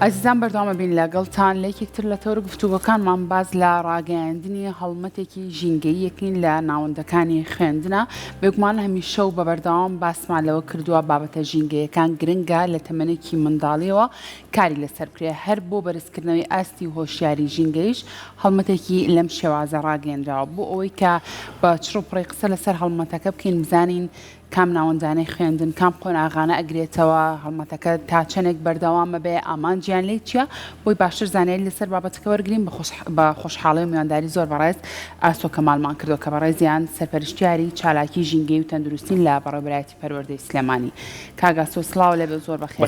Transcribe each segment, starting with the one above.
ئازیزان بەردەوامە بین لەگەڵتان لەیەکێکتر لە تەورە گفتوگۆکانمان باز لە ڕاگەیاندنی هەڵمەتێکی ژینگەی یەکین لە ناوەندەکانی خوێندنە. بێگومان هەمیشە و بە بەردەوام باسمان لەوە کردووە بابەتە ژینگەیەکان گرنگە لە تەمەنێکی منداڵیەوە کاری لەسەر بکرێ هەر بۆ بەرزکردنەوەی ئاستی هۆشیاری ژینگەیش هەڵمەتێکی لەم شێوازە ڕاگەیەنراوە بۆ ئەوەی کە بە چڕوپڕی قسە لەسەر هەڵمەتەکە بکەین بزانین کام ناوەندانەی خوێندن کام قۆناغانە ئەگرێتەوە هەڵمەتەکە تا چەندێک بەردەوامە بێ ئامانجیان لێ چییە بۆی باشتر زانیاری لەسەر بابەتەکە وەرگرین بە خۆشحاڵی و میوانداری زۆر بەڕێز ئاسۆ کەمالمان کردو کە بەڕێزیان سەرپەرشتیاری چالاکی ژینگەی و تەندروستین لە بەڕێوەبەرایەتی پەروەردەی سلێمانی. کاگاسۆ سڵاو لەبێ زۆر بەخێر.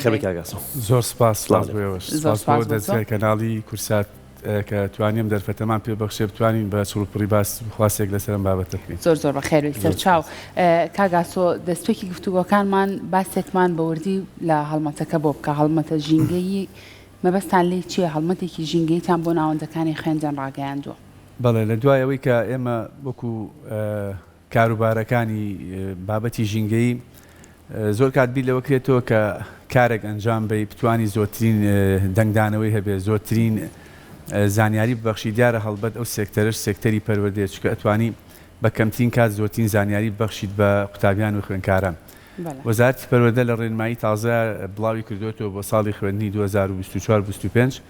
زۆر سپاس بۆ دەستگای کەناڵی کورسات کە توانیم دەرفەتەمان پێ بەخشێ بتوانین بە چڕوپڕی باس خواستێک لەسەرم بابەتە بکەین. زۆر بەخێر سەر چاو. کاگاسۆ دەستپێکی گفتوگۆکانمان باسێکمان بەوردی لە هەڵمەتەکە بۆ بکە هەڵمەتە ژینگەیی مەبەستان لێ چییە هەڵمەتێکی ژینگەیتان بۆ ناوەندەکانی خوێندن ڕاگەیاندووە؟ بەڵێ لە دوایەوەی کە ئێمە وەکو کاروبارەکانی بابەتی ژینگەی زۆر کات بیر لەوە کرێتەوە کە کارێک ئەنجام بی بتوانی زۆرترین دەنگدانەوەی هەبێ زۆرترین زانیاری ببەخشی دیارە هەڵبەت ئەو سێکتەرش سێکتەری پەروەردەیە چکە ئەتوانی بە کەمترین کات زۆرترین زانیاری ببەخشیت بە قوتابیان و خوێندکاران. وەزارەتی پەروەردە لە ڕێنمایی تازە بڵاوی کردوێتەوە بۆ ساڵی خوێندنی 2024-25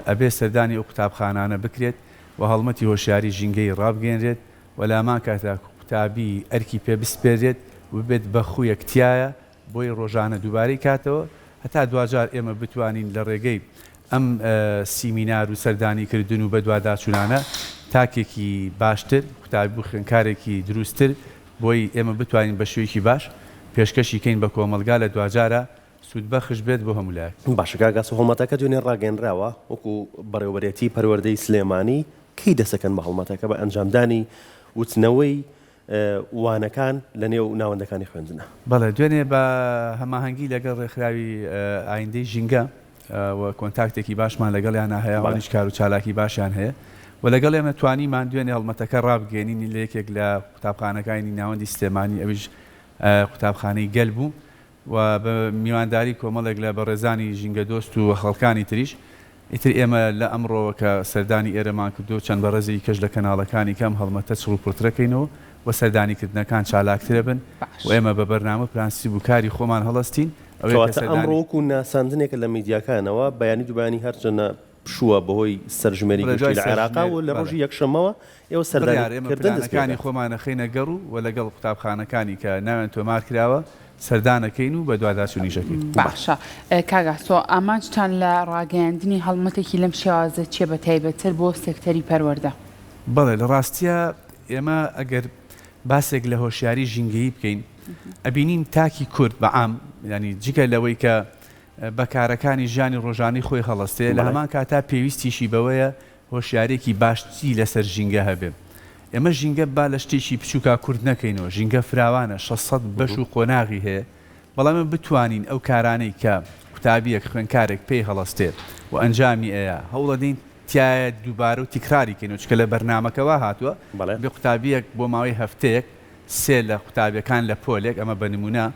ئەبێ سەردانی ئەو قوتابخانانە بکرێت و هەڵمەتی هۆشیاری ژینگەی ڕابگەێنرێت و لامان کاتە قوتابی ئەرکی پێ بسپێرێت و بێت بە خویەکتیایە بۆی ڕۆژانە دووبارەی کاتەوە هەتا دوجار ئێمە بتوانین لە ڕێگەی ئەم سیمینار و سەردانیکردن و بە دوواداچوونانە تاکێکی باشتر قوتابی و خوێندکارێکی دروستتر بۆی ئێمە بتوانین بە شوێکی باش پێشکەشی کەین بە کۆمەلگا لە دوجارە سوودبەخش بێت بۆ هەمولایەک. باشە کاگاسۆ هەڵمەتەکە دوێنێ ڕاگەێنراوە وەکو بەڕێوەبەرێتی پەروەردەی سلێمانی کەی دەسەکەن بە هەڵمەتەکە بە ئەنجامدانی وتنەوەی وانەکان لە نێو ناوەندەکانی خوێندنە؟ بەڵێ دوێنێ بە هەماهەنگی لەگەڵ ڕێکخراوی ئایندەی ژینگە و کۆنتاکتێکی باشمان لەگەڵیان هەیە وانیش کار و چالاکی باشیان هەیە و لەگەڵ ئێمە توانیمان دوێنێ هەڵمەتەکە ڕابگەێنینی لە یەکێک لە قوتابخانەکانی ناوەندی سلێمانی ئەویش قوتابخانەی گەل بوو و بە میوانداری کۆمەڵێک لە بەڕێزانی ژینگە دۆست و خەڵکانی تریش ئیتر ئێمە لە ئەمڕۆوە کە سەردانی ئێرەمان کردو چەند بەڕێزی کەش لە کەناڵەکانی کەم هەڵمەتە چڕوپڕترەکەینەوە و سەردانیکردنەکان چالاکترە بن و ئێمە بە بەرنامە پرانسی و کاری خۆمان هەڵەستین. ئەمڕۆکو ناساندنێکە لە میدیاکانەوە بەیانی دوبانی هەرچەنە پشووە بەهۆی سەرژمێری گشتی لە عێراقا و لە ڕۆژی یەکشەمەوە ئێوە سەردانیکردنەکانی خۆمان نەخینە گەڕ و لەگەڵ قوتابخانەکانی کە ناوێن تۆمار کراوە سەردانەکەین و بە دوواداچوونیشەکەین. باشە کاگاسۆ ئامانجتان لە ڕاگەیاندنی هەڵمەتێکی لەم شێوازە چیە بە تایبەتتر بۆ سێکتەری پەروەردە؟ بەڵێ لە ڕاستیە ئێمە ئەگەر باسێک لە هۆشیاری ژینگەیی بکەین ئەبینین تاکی کورد بەعام ینی جگە لەوەی کە بەکارەکانی ژیانی ڕۆژانی خۆی هەڵەستێ لە هەمان کاتا پێویستیشی بەوەیە هۆشیارێکی باشتی لەسەر ژینگە هەبێ. ئێمە ژینگە با لە شتێکی بچووکا کورد نەکەینەوە ژینگە فراوانە 600 بەش و قۆناغی هەیە بەڵام بتوانین ئەو کارانەی کە قوتابیەک خوێندکارێک پێی هەڵەستێت و ئەنجامی ئەیە هەوڵەدەین تایە دووبارە و تیکراری کەین و چکە لە بەرنامەکەەوە هاتووە بێ قوتابیەک بۆ ماوەی هەفتەیەک سێ لە قوتابیەکان لە پۆلێک ئەمە بە نمونە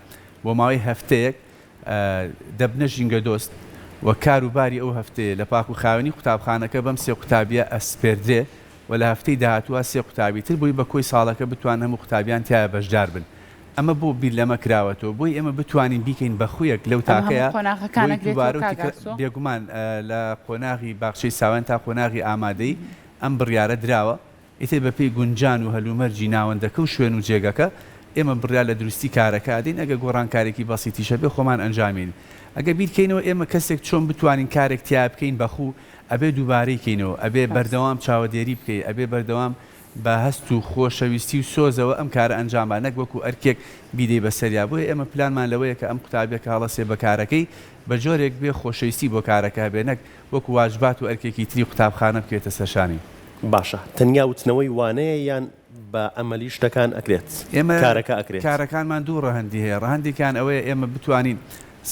بۆ ماوەی هەفتەیەک دەبنە ژینگە دۆست و کاروباری ئەو هەفتەیە لە پاک و خاوێنی قوتابخانەکە بەم سێ قوتابیە ئەسپێردرێ و لە هەفتەی داهاتووە سێ قوتابی تر بووی بە کۆی ساڵەکە بتوان هەموو قوتابیان تایە بەشدار بن. ئەمە بۆ بیر لەمە کراوەتەوە بۆی ئێمە بتوانین بیکەین بە خویەک لەو تاکەیە بێگومان لە قۆناغی باخچەی ساوەن تا قۆناغی ئامادەی ئەم بڕیارە دراوە ئیتر بە پێی گونجان و هەلومەرجی ناوەندەکە و شوێن و جێگەکە ئێمە بڕیا لە دروستی کارەکە دین ئەگە گۆڕانکارێکی بەسیتیشە بێ خۆمان ئەنجامین. ئەگە بیرکەینەوە ئێمە کەسێک چۆن بتوانین کارێک تیا بکەین بەخوو ئەبێ دووبارەیکەینەوە ئەبێ بەردەوام چاوەدێری بکەی ئەبێ بەردەوام بە هەست و خۆشەویستی و سۆزەوە ئەم کارە ئەنجامە نەک وەکو ئەرکێک بیدەی بەسەریا بۆیە ئێمە پلانمان لەوەیە کە ئەم قوتابیەکە هەڵەسێ بە کارەکەی بە جۆرێک بێ خۆشەویستی بۆ کارەکە هەبێ نەک وەکو واجبات و ئەرکێکی تری قوتابخانە بکرێتە سەرشانی. باشە تەنیا وتنەوەی وانەیە یان بە ئەمەلی شتەکان ئەکرێت ئێمە کارەکە ئەکرێت؟ کارەکانمان دوو ڕەهەندی هەیە. ڕەهەندێکیان ئەوەیە ئێمە بتوانین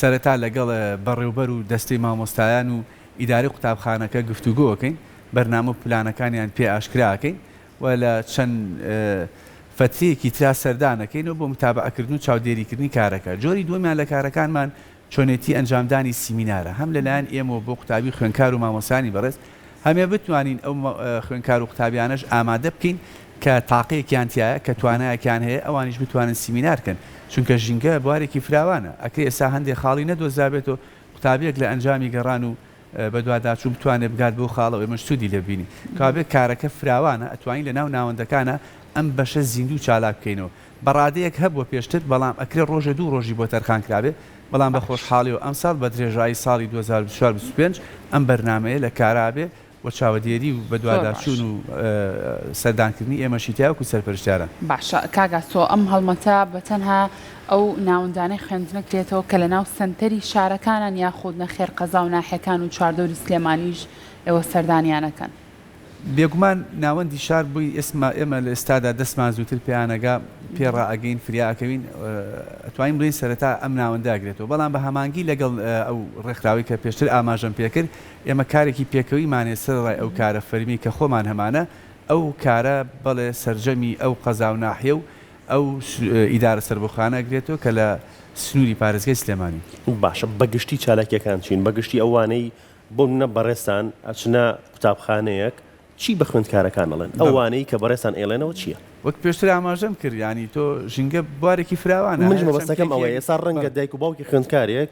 سەرەتا لەگەڵ بەڕێوبەر و دەستەی مامۆستایان و ئیداری قوتابخانەکە گفتوگۆکەین بەرنامە پلانەکانیان پێ ئاشکراکەین و لە چەند فترەیەکی ترا سەردانەکەینەوە بۆ متابعەکردن و چاودێریکردنی کارەکە. جۆری دووەمیان لە کارەکانمان چۆنێتی ئەنجامدانی سیمینارە هەم لەلایەن ئێمە بۆ قوتابی خوێنکار و مامۆسانی بەڕێز هەمێ بتوانین ئەو خوێنکار و قوتابیانەش ئامادە بکەین کە تاقەیەکیان تایە کە توانایەکیان هەیە ئەوانیش بتوانن سیمینارکەن چونکە ژینگە بوارێکی فراوانە ئەکە ئێستا هەندێک خاڵی نەدۆزابێتەوە قوتابیەک لە ئەنجامی گەڕان و بە دوواداچوو بتوانێت بگات بۆ خاڵەوە ئێمە سوودی لێبینی کابێت کارەکە فراوانە ئەتوانین لە ناو ناوەندەکانە ئەم بەشە زیندوو چالاک بکەینەوە بەڕادەیەک هەبووە پێشتر بەڵام ئەکرێ ڕۆژە دوو ڕۆژی بۆ تەرخان کرابێ بەڵام بە خۆشحاڵی و ئەم ساڵ بە درێژایی ساڵی 2024 ئەم بەرنمەیە لە کارابێ و چاوەدێری و بە دوواداچوون و سەردانکردنی ئێمەشی تایوەکو سەرپەرشتیارە باشە کاگاسۆ ئەم هەڵمەتە بەتەنها ئەو ناوەندانەی خوێندنە کرێتەوە کە لە ناو سنتەری شارەکانان یاخود نەخێر قەزا و ناحیەکان و چواردەوری سلێمانیش ئێوە سەردانیانەکەن بێگومان ناوەندی شار بووی ئێمە لە ئێستادا دەستمان زووتر پیانەگا پێڕائگەین فریاکەوین ئەتوانین بڵین سەرەتا ئەم ناوەنداگرێتەوە بەڵام بە هەمانگی لەگەڵ ئەو ڕێکخراوی کە پێشتر ئاماژەم پێکرد ئێمە کارێکی پێکەویمانێ سەرڕای ئەو کارە فەرمی کە خۆمان هەمانە ئەو کارە بەڵێ سەرجەمی ئەو قەزا و ناحیە و ئەو ئیدارە سەربەخانە گرێتەوە کە لە سنووری پارێزگای سلێمانی باشە بەگشتی چالاکیەکان چین بەگشتی ئەوانەی بۆ منە بەڕێستان ئەچنە قوتابخانەیەک چی بە خوێندکارەکان دەڵێن ئەوانەی کە بەڕێستان ئێڵێنەوە چییە؟ وەک پێشتر ئاماژەم کرد ینی تۆ ژینگە بوارێکی فراوانە منش مەبەستەکەم ئەوەیە ئێستا ڕەنگە دایک و باوکی خوێندکارێک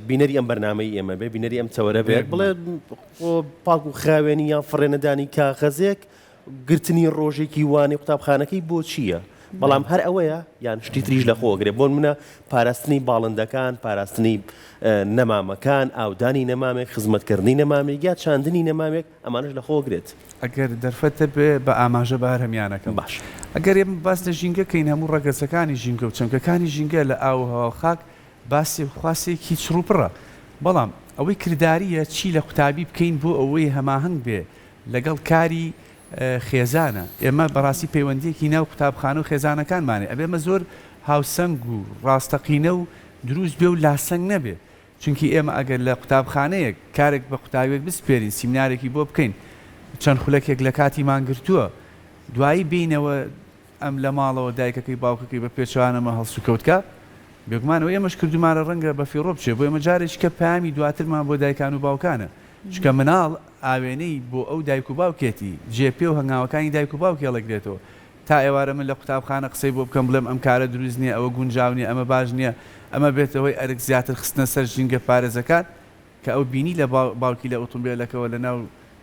بینەری ئەم بەرنامەی ئێمە بێ بینەری ئەم چەوەرە بێت بڵێ پاک و خاوێنی یان فڕێنەدانی کاغەزێک گرتنی ڕۆژێکی وانی قوتابخانەکەی بۆ چییە؟ بەڵام هەر ئەوەیە یان شتی تریش لە خۆگرێ بۆن منە پاراستنی باڵندەکان پاراستنی نەمامەکان ئاودانی نەمامێک خزمەتکردنی نەمامێک یا چاندنی نەمامێک ئەمانش لە خۆگرێت ئەگەر دەرفەتە بێ بە ئاماژە بە هەرهەمیانەکەم باش ئەگەر ئێمە باس لە ژینگەکەین هەموو ڕەگەزەکانی ژینگە و چەمکەکانی ژینگە لە ئاو هەوا خاک باسی خواسێکی چڕوپڕە بەڵام ئەوەی کردداریە چی لە قوتابی بکەین بۆ ئەوەی هەماهنگ بێ لەگەڵ کاری خێزانە ئێمە بەڕاستی پەیوەندیەکی ناو قوتابخانە و خێزانەکانمانێ ئەبێمە زۆر هاوسەنگ و ڕاستەقینە و دروست بێ و لاسەنگ نەبێ چونکی ئێمە ئەگەر لە قوتابخانەیەک کارێک بە قوتابێک بسپێرین سیمینارێکی بۆ بکەین چەند خولەکێک لە کاتی مانگرتووە دوایی بینەوە ئەم لە ماڵەوە دایکەکەی باوکەکەی بە پێچوانەمە هەڵسوکەوتکە بێگومانەوە ئێمەش کردومانە ڕەنگە بە فیڕۆ بچێ بۆ ئێمە جارێک کە پامی دواترمان بۆ دایکان و باوکانە چکە مناڵ ئاوێنەی بۆ ئەو دایک و باوکێتی جێپێ و هەنگاوەکانی دایک و باوکی هەڵەگرێتەوە تا ئێوارە من لە قوتابخانە قسەی بۆ بکەم بڵێم ئەم کارە دروست نییە ئەوە گونجاو نیە ئەمە باش نییە ئەمە بێتەوەی ئەرک زیاتر خستنە سەر ژینگە پارێزەکان کە ئەو بینی لە باوکی لە ئۆتۆمبیلەکەەوە لە ناو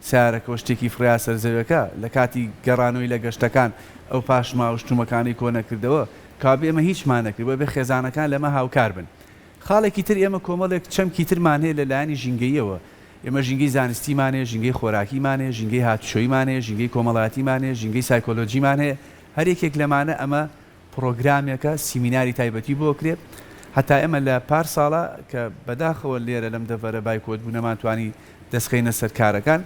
سیارەکەەوە شتێکی فریا سەرزەوەکە لە کاتی گەڕانەوەی لە گەشتەکان ئەو پاشما و شتومەکانی کۆ نەکردەوە کابێ ئێمە هیچمان نەکرد بۆ بێ خێزانەکان لەمە هاوکار بن خاڵێکی تر ئێمە کۆمەڵێک چەمکی ترمان هەیە لە لایەنی ژینگەیەوە ئێمە ژینگەی زانستیمانێ ژینگەی خۆراکیمانێ ژینگەی هاتوچۆیمانێ ژینگەی کۆمەڵاتیمانێ ژینگەی سایکۆلۆجیمان هەیە هەر یەکێک لەمانە ئەمە پرۆگرامێکە سیمیناری تایبەتی بۆ کرێت هەتا ئێمە لە پار ساڵە کە بەداخەوە لێرە لەم دەڤەرە بای کۆتبوونەمان توانی دەستخینە سەر کارەکان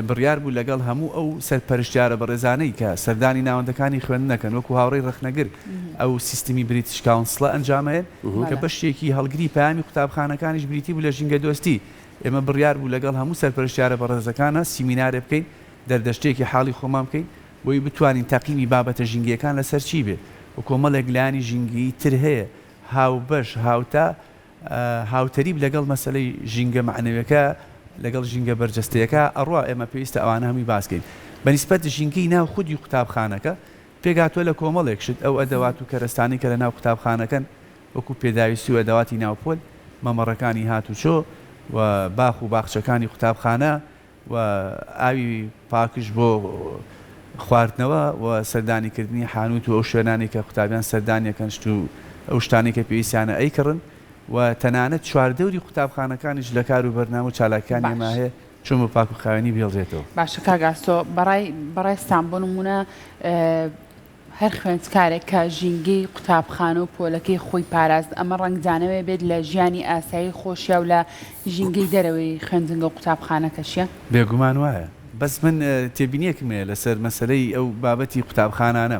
بڕیار بوو لەگەڵ هەموو ئەو سەرپەرشتیارە بەڕێزانەی کە سەردانی ناوەندەکانی خوێندنەکەن وەکو هاوڕێی ڕخنەگر ئەو سیستمی بریتیش کاونسڵە ئەنجامەیە کە بەشێکی هەڵگری پامی قوتابخانەکانیش بریتی بوو لە ژینگە دۆستی ئێمە بڕیار بوو لەگەڵ هەموو سەرپەرشتیارە بەڕێزەکانە سیمینارێ بکەین دەردەشتێکی حاڵی خۆمان بکەین بۆی بتوانین تەقیمی بابەتە ژینگیەکان لەسەر چی بێ و کۆمەڵێک لایانی ژینگی تر هەیە هاوبەش هاوتا هاوتەریب لەگەڵ مەسەلەی ژینگە معنەویەکە لەگەڵ ژینگە بەرجەستەیەەکە ئەڕوا ئێمە پێویستە ئەوانە هەمی باسکەین بەنسبەت ژینگەی ناو خودی قوتابخانەکە پێگاتوە لە کۆمەڵێک شت ئەو ئەدەوات و کەرەستانی کە لە ناو قوتابخانەکەن وەکو پێداویستی و ئەدەواتی ناوپۆل مەمەڕەکانی هاتوچۆ و باخ و باخچەکانی قوتابخانە و ئاوی پاکش بۆ خواردنەوە و سەردانیکردنی حانوت و ئەو شوێنانی کە قوتابیان سەردانیەکەن شت و ئەو شتانی کە پێویستیانە ئەیکڕن و تەنانەت چواردەوری قوتابخانەکانیش لە کار و بەرنامە و چالاکیانی ئێمە هەیە چۆن بە پاک و خاوێنی بێڵێتەوە باشە کاگاستۆ بەڕێستان بۆ نمونە هەر خوێندکارێک کە ژینگەی قوتابخانە و پۆلەکەی خۆی پاراست ئەمە ڕەنگدانەوێ بێت لە ژیانی ئاسایی خۆشیە و لە ژینگەی دەرەوەی خوێندنگە قوتابخانەکەشیە بێگومان وایە بەس من تێبینیەکمێ لەسەر مەسلەی ئەو بابەتی قوتابخانانە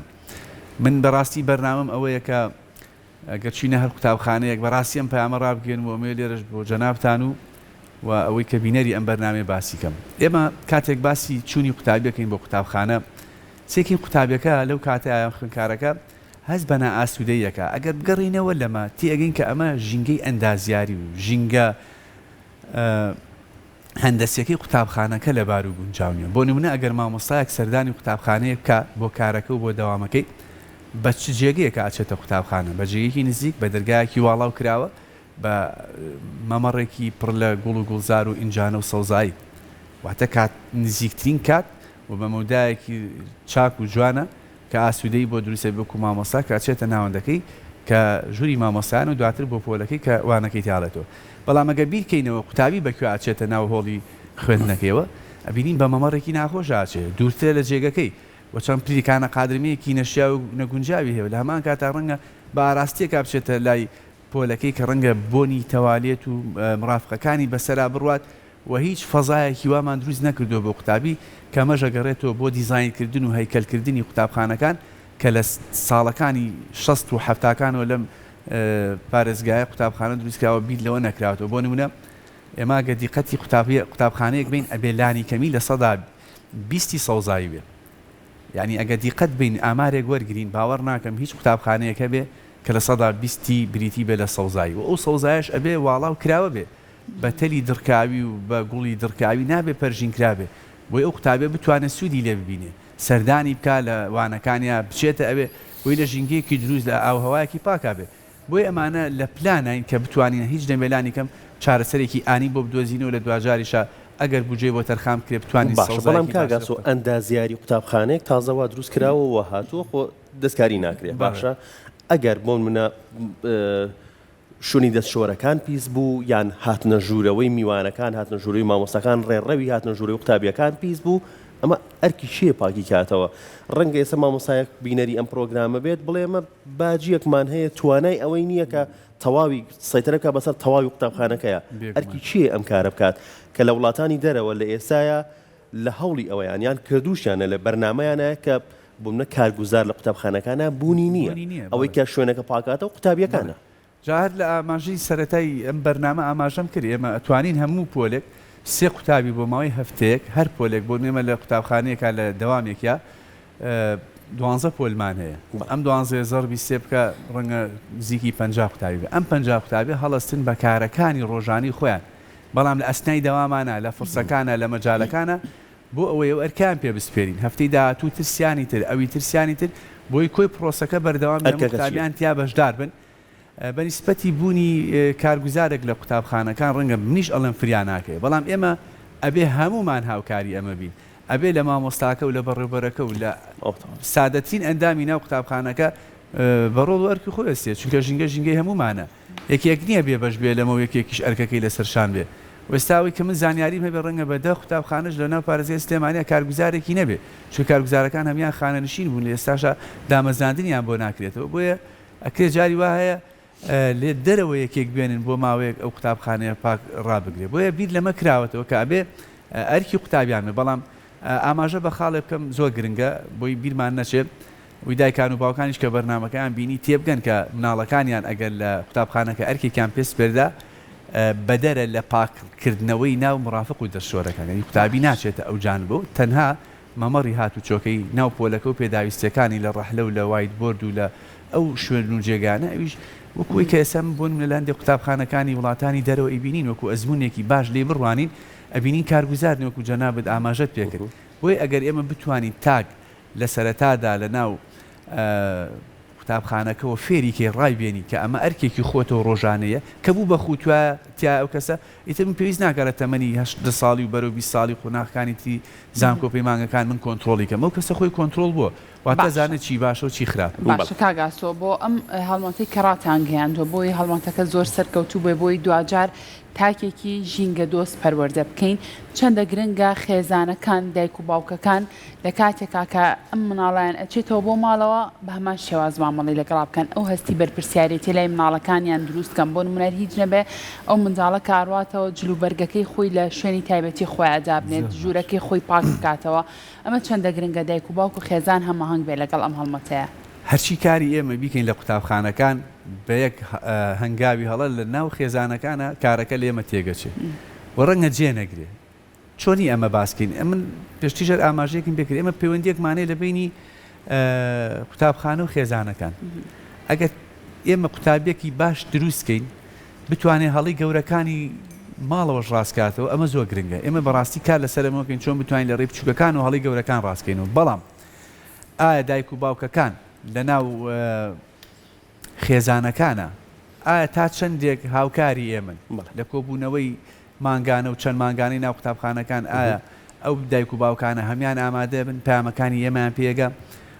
من بەڕاستی بەرنامەم ئەوەیە کە ئەگەر چینە هەر قوتابخانەیەک بەڕاستی ئەم پەیامە ڕابگەن و ئەمێ لێرەش بۆ جەنابتان و ئەوەی کە بینەری ئەم بەرنامێ باسی کەم ئێمە کاتێک باسی چوونی قوتابیەکەین بۆ قوتابخانە سێکی قوتابیەکە لەو کاتەیە خوێندکارەکە هەست بەنا ئاسوودەیەکە ئەگەر بگەڕینەوە لەمە تێگەین کە ئەمە ژینگەی ئەندازیاری و ژینگە هەندەسیەکەی قوتابخانەکە لە بار و گونجاونیە بۆ نمونە ئەگەر مامۆستایەک سەردانی قوتابخانەیە بکە بۆ کارەکە و بۆ دەوامەکەی بە چ جێگەیەکە ئاچێتە قوتابخانە بە جێگەیەکی نزیک بە دەرگایەکی واڵاو کراوە بە مەمەڕێکی پڕ لە گوڵ و گوڵزار و ئینجانە و سەوزایی واتە کات نزیکترین کات و بە مەودایەکی چاک و جوانە کە ئاسوودەی بۆ دروستە بکو مامۆستا کاچێتە ناوەندەکەی کە ژووری مامۆستایان و دواتر بۆ پۆلەکەی کە وانەکەی تاڵێتەوە بەڵام ئەگە بیرکەینەوە قوتابی بەکوێ ئاچێتە ناو هۆڵی خوێندنەکەیەوە ئەبینین بە مەمەڕێکی ناخۆش ئاچێت دوورترە لە جێگەکەی و چەند پلیکانە قادرمەیەکی نەشیا و نەگونجاوی هەیە لە هەمان کاتا ڕەنگە بە ئاراستیەکە بچێتە لای پۆلەکەی کە ڕەنگە بۆنی تەوالیێت و مرافقەکانی بەسەرا بڕوات و هیچ فەزایەکی وامان دروست نەکردو بۆ قوتابی کە مەژەگەڕێتەوە بۆ دیزاینکردن و هەیکەلکردنی قوتابخانەکان کە لە ساڵەکانی 60 و 70کانەوە لەم پارێزگایە قوتابخانە دروستکراوە بیر لەوە نەکراوەوە بۆ نمونە ئێمە گە دیقەتی قوتابخانەیەک بین ئەبێ لانی کەمی لە سەدا 20 سەوزایی بێ یعنی ئەگە دیقەت بین ئامارێک وەرگرین باوەڕ ناکەم هیچ قوتابخانەیەکە بێ کە لە سەدا 20 بریتی بێ لە سەوزایی و ئەو سەوزایش ئەبێ واڵاو کراوە بێ بە تەلی دڕکاوی و بە گوڵی دڕکاوی نابێ پەرژین کرابێ بۆی ئەو قوتابێ بتوانێت سوودی لێ ببینێ سەردانی بکە لە وانەکانیا بچێتە ئەوێ بۆی لە ژینگەیەکی دروست لە ئاوهەوایەکی پاکا بێ بۆی ئەمانە لە پلانین کە بتوانین هیچ دەمێلانی کەم چارەسەرێکی ئانی بۆ بدۆزینەوە لە دوجاریشە ئەگەر بجێ بۆ تەرخام کرێ بتوانین بەڵام کاگاسۆ ئەندازیاری قوتابخانەیەک تازەوا دروست کراوەوە هاتووە خۆ دەستکاری ناکرێت باشە ئەگەر بۆ منە شوونی دەستشۆرەکان پیس بوو یان هاتنە ژوورەوەی میوانەکان هاتنە ژوورەوەی مامۆستاکان ڕێڕەوی هاتنە ژوورەوەی قوتابیەکان پیس بوو ئەمە ئەرکی شێ پاکی کاتەوە ڕەنگە ئێستا مامۆستایەک بینەری ئەم پرۆگرامە بێت بڵێ ئەمە باجیەکمان هەیە توانای ئەوەی نییە کە تەواوی سەیترەکە بەسەر تەواوی قوتابخانەکەیە ئەرکی چیە ئەم کارە بکات کە لە وڵاتانی دەرەوە لە ئێستاە لە هەوڵی ئەوەیان یان کردوشیانە لە بەرنمەیانە کە بوومنە کارگوزار لە قوتابخانەکانە بوونی نییە ئەوەی کە شوێنەکە پاکاتە و قوتابیەکانە جاهر لە ئاماژەی سەرەتای ئەم بەرنامە ئاماژەم کرد ئێمە ئەتوانین هەموو پۆلێک سێ قوتابی بۆ ماوەی هەفتەیەک هەر پۆلێک بۆ نێمە لە قوتابخانەیەکە لە دەوامێکە 12 پۆلمان هەیە ئەم 12 زەربی سێ بکە ڕەنگە نزیکی 50 قوتابی بێ ئەم 50 قوتابی هەڵەستن بە کارەکانی ڕۆژانی خۆیان بەڵام لە ئەسنای دەوامانە لە فرسەکانە لە مەجالەکانە بۆ ئەوەی ئەرکان پێ بسپێرین هەفتەی داهاتوو ترسیانی تر ئەوی ترسیانی تر بۆی کۆی پرۆسەکە بەردەوام قوتابیان تیا بەشدار بن بەنسبەتی بوونی کارگوزارێک لە قوتابخانەکان ڕەنگە منیش ئەڵم فریان ناکەێ بەڵام ئێمە ئەبێ هەمومان هاوکاری ئەمە بین ئەبێ لە مامۆستاکە و لە بەڕێبەرەکە و لە سادەترین ئەندامی ناو قوتابخانەکە بەڕۆڵ وەرکی خۆستێت چونکە ژینگەی هەمومانە یەکێک نییە بێ بەش بێ لەمە یەکێکیش ئەرکەکەی لەسەرشان بێ وەستاوی کە من زانیاریم هەبێ ڕەنگە بە 10 قوتابخانەش لە ناو پارێزگای سلێمانیە کارگوزارێکی نەبێ چون کارگوزارەکان هەمیان خانەنشین بوون لە ئێستاشە دامەزاندنیان بۆ ناکرێتەوە بۆیە ئەکرێ جاری وا هەیە لێ دەرەوە یەکێک بێنن بۆ ماوەیەک ئەو قوتابخانەیە پاک ڕابگرێ بۆیە بیر لەمە کراوەتەوە کە ئەبێ ئەرکی قوتابیانە بەڵام ئاماژە بە خاڵێ بکەم زۆر گرنگە بۆی بیرمان نەچێت وی دایکان و باوکانیش کە بەرنامەکەیان بینی تێبگەن کە مناڵەکانیان ئەگەر لە قوتابخانەکە ئەرکێکیان پێسپێردا بەدەرە لە پاکردنەوەی ناو مرافق و دەرشۆرەکانی قوتابی ناچێتە ئەو جانب و تەنها مەمەڕی هات و چۆکەی ناو پۆلەکە و پێداویستەکانی لە ڕەحلە و لە وایت بۆرد و لە ئەو شوێن و جێگانە ئەویش وەکوی کە ئێستا بوون لە لاندی قوتابخانەکانی وڵاتانی دەرەوە ئیبینین وەکو ئەزمونێکی باش لێ بڕوانین ئەبینین کارگوزارن وەکو جەنابەت ئاماژەت پێکرد بۆی ئەگەر ئێمە بتوانین تاک لە سەرەتادا لە ناو قوتابخانەکەەوە فێریکێ ڕای بێنی کە ئەمە ئەرکێکی خۆتەوە ڕۆژانەیە کە بوو بە خوتوە تیا ئەو کەسە ئیتر من پێویست ناکارە تەمەنی 8 ساڵی و بەرەو 20 ساڵی قۆناغەکانی تی زانکۆ پەیمانگەکان من کۆنتترۆلی کەم ئەو کەسە خۆی کۆنتترۆل بووە واتە زانێت چی باشە و چی خراپ باشە کاگاسۆ بۆ ئەم هەڵمەتەی کەڕاتان گەیاندوە بۆی هەڵمەتەکە زۆر سەرکەوتوو بێ بۆی دوجار تاکێکی ژینگە دۆست پەروەردە بکەین چەندە گرنگە خێزانەکان دایک و باوکەکان لە کاتێکا کە ئەم مناڵیان ئەچێتەوە بۆ ماڵەوە بە هەمان شێواز مامەڵی لەگەڵا بکەن ئەو هەستی بەرپرسیارەتی لای مناڵەکانیان دروستکەم بۆ نمونەر هیچ نەبێ ئەو منداڵە کارواتەوە جلوبەرگەکەی خۆی لە شوێنی تایبەتی خۆیان دابنێت ژوورەکەی خۆی پاک بکاتەوە ئەمە چەندە گرنگە دایک و باوک و خێزان هەماهەنگ بێ لەگەڵ ئەم هەڵمەتەیە هەرچی کاری ئێمە بیکەین لە قوتابخانەکان بە یەک هەنگاوی هەڵە لە ناو خێزانەکانە کارەکە لێمە تێگەچێت و ڕەنگە جێ نەگرێ چۆنی ئەمە باسکەین من پێشتیژەر ئاماژەیەکم بکرێت ئێمە پەیوەندیەکمانەیە لە بینی قوتابخانە و خێزانەکان ئەگەر ئێمە قوتابیەکی باش دروستکەین بتوانێت هەڵی گەورەکانی ماڵەوەش ڕاستکاتەوە ئەمە زۆر گرنگە ئێمە بەڕاستی کار لەسەرمەکەین چۆن بتوانین لە ڕێی بچووکەکان و هەڵی گەورەکان ڕاستکەینەوە بەڵام ئایا دایک و باوکەکان لەناو خێزانەکانە ئایا تا چەندێک هاوکاری ئێمن لە کۆبوونەوەی مانگانە و چەند مانگانەی ناو قوتابخانەکان ئایا ئەو دایک و باوکانە هەمان ئامادە بن پامەکانی ئێمەیان پێگە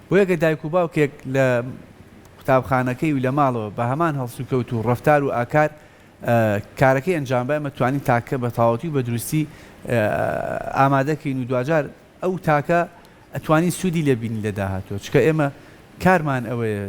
بۆ یەکە دایک و باوکێک لە قوتابخانەکەی و لە ماڵەوە بە هەمان هەڵسوکەوت و ڕەفتار و ئاکار کارەکەی ئەنجام بە ئەمەتوانین تاکە بە تاوەتی و بە دروستی ئامادەکەین و دوجار ئەو تاکە ئەتوانین سوودی لێ بینی لە داهاتوە چکە ئێمە کارمان ئەوەیە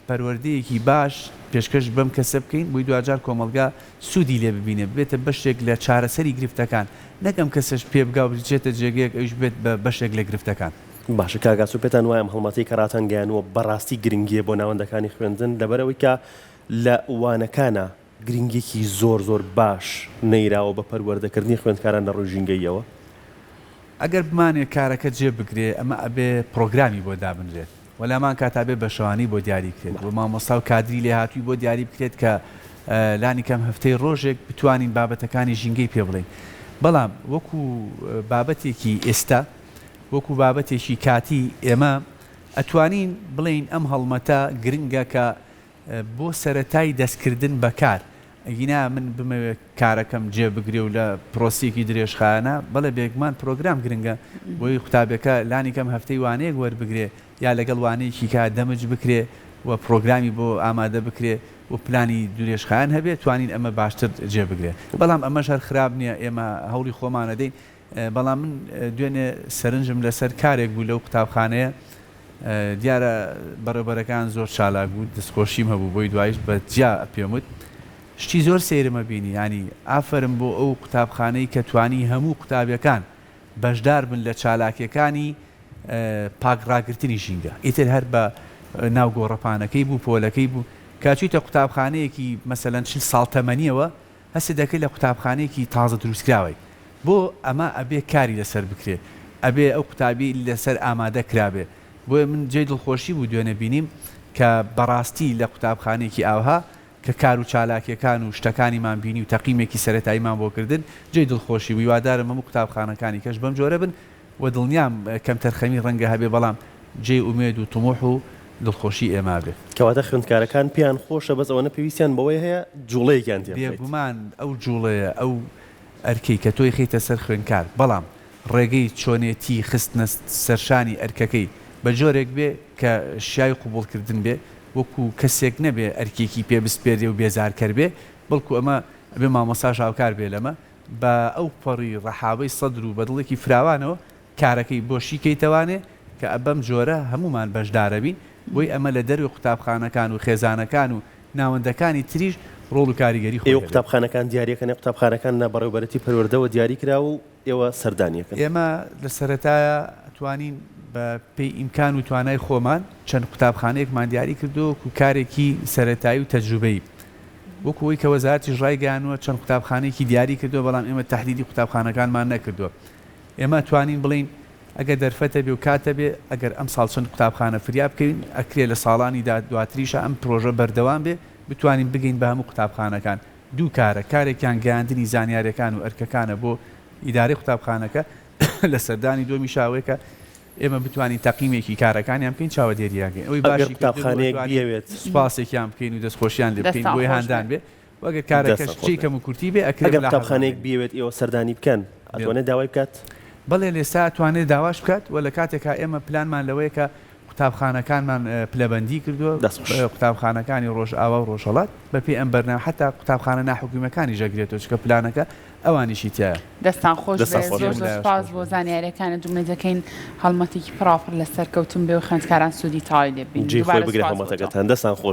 پەروەردەیەکی باش پێشکەش بەم کەسە بکەین بۆی دوجار کۆمەلگا سوودی لێ ببینێ بێتە بەشێک لە چارەسەری گرفتەکان نەکەم کەسەش پێ بگا و بچێتە جێگەیەک ئەوش بێت بە بەشێک لە گرفتەکان باشە کاگاسو پێتان وایم هەڵمەتی کەڕاتان گەیانوە بەڕاستی گرنگیە بۆ ناوەندەکانی خوێندن لەبەرەوەی کە لە وانەکانە گرنگێکی زۆر باش نەیراوە بە پەروەردەکردنی خوێندکاران لە ڕۆژ ژینگەیەوە ئەگەر بمانێت کارەکە جێ بگرێ ئەمە ئەبێ پرۆگرامی بۆ دابنرێت وەلامان کاتابێ بە شەوانی بۆ دیاری بکرێت بۆ مامۆستا و کادری لێ هاتووی بۆ دیاری بکرێت کە لانی کەم هەفتەی ڕۆژێک بتوانین بابەتەکانی ژینگەی پێ بڵێن بەڵام وەکو بابەتێکی ئێستا وەکو بابەتێکی کاتی ئێمە ئەتوانین بڵین ئەم هەڵمەتە گرنگە کە بۆ سەرەتای دەستکردن بەکار ئەگینا من بمەوێت کارەکەم جێ بگرێ و لە پرۆسیەکی درێژخانە بەڵێ بێگومان پرۆگرام گرنگە بۆی قوتابەکە لانی کەم هەفتەی وانەیەک وەربگرێ یا لەگەڵ وانەیەکی کا دەمج بکرێ و پرۆگرامی بۆ ئامادە بکرێ و پلانی درێژخان هەبێت توانین ئەمە باشتر جێ بگرێ بەڵام ئەمەش هەر خراپ نییە ئێمە هەوڵی خۆمانە دەین بەڵام من دوێنێ سەرنجم لەسەر کارێک بوو لەو قوتابخانەیە دیارە بەڕێبەرەکان زۆر چالاک بوو دەستخۆشیم هەبوو بۆی دوایش بە جیا پێم وت شتی زۆر سەیرمە بینی ینی ئافرم بۆ ئەو قوتابخانەی کە توانی هەموو قوتابیەکان بەشدار بن لە چالاکیەکانی پاکڕاگرتنی ژینگە ئیتر هەر بە ناو گۆڕەپانەکەی بوو پۆلەکەی بوو کاچیتە قوتابخانەیەکی مەسەلەن 40 ساڵ تەمەنیەوە هەست دەکەی لە قوتابخانەیەکی تازە دروستکراوی بۆ ئەمە ئەبێ کاری لەسەر بکرێ ئەبێ ئەو قوتابی لەسەر ئامادە کرابێ بۆیە من جێی دڵخۆشی بوو دوێنە بینیم کە بەڕاستی لە قوتابخانەیەکی ئاوها کە کار و چالاکیەکان و شتەکانیمان بینی و تەقیمێکی سەرەتاییمان بۆ کردن جێی دڵخۆشی ویوادارم هەموو قوتابخانەکانی کەش بەم جۆرە بن و دڵنیام کەم تەرخەمی ڕەنگە هەبێ بەڵام جێی ئومێد و تموح و دڵخۆشی ئێمە بێ کەواتە خوێندکارەکان پێیان خۆشە بەس ئەوەنە پێویستیان بەوەی هەیە جوڵەیەکیان بێگومان ئەو جوڵەیە ئەو ئەرکەی کە تۆی خەیتە سەر خوێندکار بەڵام ڕێگەی چۆنێتی خستنە سەرشانی ئەرکەکەی بە جۆرێک بێ کە شیای قوبوڵکردن بێ وەکو کەسێک نەبێ ئەرکێکی پێ بسپێرێ و بێزارکەر بێ بەڵکو ئەمە بێ مامۆستا شاوکار بێ لەمە بە ئەو پەڕی ڕەحابەی سەدر و بەدڵێکی فراوانەوە کارەکەی بۆشی کەیتەوانێ کە ئەبەم جۆرە هەمومان بەشدارە بین بۆی ئەمە لە دەروی قوتابخانەکان و خێزانەکان و ناوەندەکانی تریش ڕۆڵ و کاریگەری ئێوە قوتابخانەکان دیاریەکەن قوتابخانەکان بەڕێوەبەرەتی پەروەردەوە دیاری کرا و ئێوە سەردانیەکەن ئێمە لە سەرەتایە توانین بە پێی ئیمکان و توانای خۆمان چەند قوتابخانەیەکمان دیاری کردو و کارێکی سەرەتایی و تەجروبەی وەکوەوەی کە وەزارەتیش ڕایگەیاندووە چەند قوتابخانەیەکی دیاری کردو بەڵام ئێمە تەحدیدی قوتابخانەکانمان نەکردووە ئێمە توانین بڵین ئەگەر دەرفەتە بێ و کاتە بێ ئەگەر ئەم ساڵ چەند قوتابخانە فریا بکەین ئەکرێ لە ساڵانی دواتریشە ئەم پرۆژە بەردەوام بێ بتوانین بگەین بە هەموو قوتابخانەکان دوو کارە کارێکیان گەیاندنی زانیاریەکان و ئەرکەکانە بۆ ئیدارەی قوتابخانەکە لە سەردانی دۆمی شاوەیەکە ئێمە بتوانین تەقیمێکی کارەکانیان بکەین چاوەدێریاکەین ئەوەی باشی قوتابخانەیەک بێت سوپاسێکیان بکەین و دەستخۆشیان لێ بکەین بۆی هاندان بێ وەگەر کارەکەش چی کەم و کورتی بێ ئەگەر قوتابخانەیەک بێت ئێوە سەردانی بکەن ئەتوانێت داوای بکات بەڵێ لێستا توانێت داواش بکات و لە کاتێکا ئێمە پلانمان لەوەیە کە قوتابخانەکانمان پلەبەندی کردووە قوتابخانەکانی ڕۆژ ئاوا و ڕۆژهەڵات بەپێ ئەم بەرنامە حتا قوتابخانە ناحکومیەکانی ژەگرێتەوە چکە پلانەکە ئەوانیشی تایە دەستان خۆش زۆر سپاس بۆ زانیاریەکانە جملە دەکەین هەڵمەتێکی پراپڕ لەسەر کەوتن بێ و خوێندکاران سوودی تاوای لێ بین جێ خۆی بگرێ هەڵمەتەکەتان دەستان خۆش